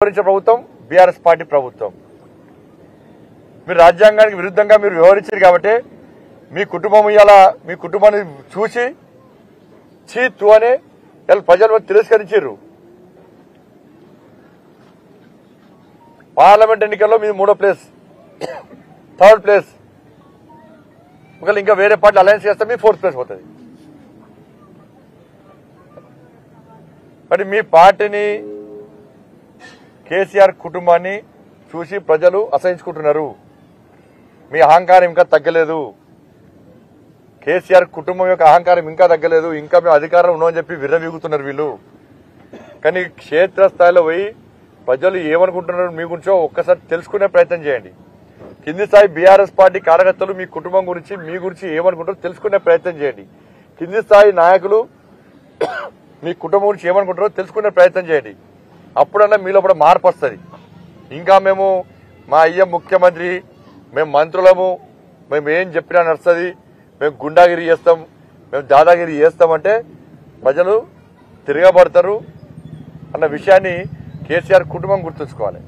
వ్యవహరించే ప్రభుత్వం BRS party ప్రభుత్వం. మీరు రాజ్యాంగానికి విరుద్ధంగా మీరు వ్యవహరించారు కాబట్టి మీ కుటుంబం ఇలా మీ కుటుంబాన్ని చూసి చీత్తు అని ప్రజలు తిరస్కరించారు. పార్లమెంట్ ఎన్నికల్లో మీది 3వ ప్లేస్, 3rd ప్లేస్. ఒకవేళ ఇంకా వేరే పార్టీ అలయన్స్ చేస్తే మీ 4th ప్లేస్ పోతుంది. మరి మీ పార్టీని కేసీఆర్ కుటుంబాన్ని చూసి ప్రజలు అసహించుకుంటున్నారు. మీ అహంకారం ఇంకా తగ్గలేదు. కేసీఆర్ కుటుంబం యొక్క అహంకారం ఇంకా తగ్గలేదు. ఇంకా మేము అధికారం ఉన్నామని చెప్పి విర్రవీగుతున్నారు వీళ్ళు. కానీ క్షేత్రస్థాయిలో పోయి ప్రజలు ఏమనుకుంటున్నారు మీ గురించో ఒక్కసారి తెలుసుకునే ప్రయత్నం చేయండి. కింది స్థాయి బీఆర్ఎస్ పార్టీ కార్యకర్తలు మీ కుటుంబం గురించి మీ గురించి ఏమనుకుంటారో తెలుసుకునే ప్రయత్నం చేయండి. కింది స్థాయి నాయకులు మీ కుటుంబం గురించి ఏమనుకుంటారో తెలుసుకునే ప్రయత్నం చేయండి. అప్పుడన్నా మీలో కూడా మార్పు వస్తుంది. ఇంకా మేము మా అయ్య ముఖ్యమంత్రి, మేము మంత్రులము, మేము ఏం చెప్పినా నడుస్తుంది, మేము గుండాగిరి చేస్తాం, మేము దాదాగిరి చేస్తామంటే ప్రజలు తిరగబడతారు అన్న విషయాన్ని కేసీఆర్ కుటుంబం గుర్తుంచుకోవాలి.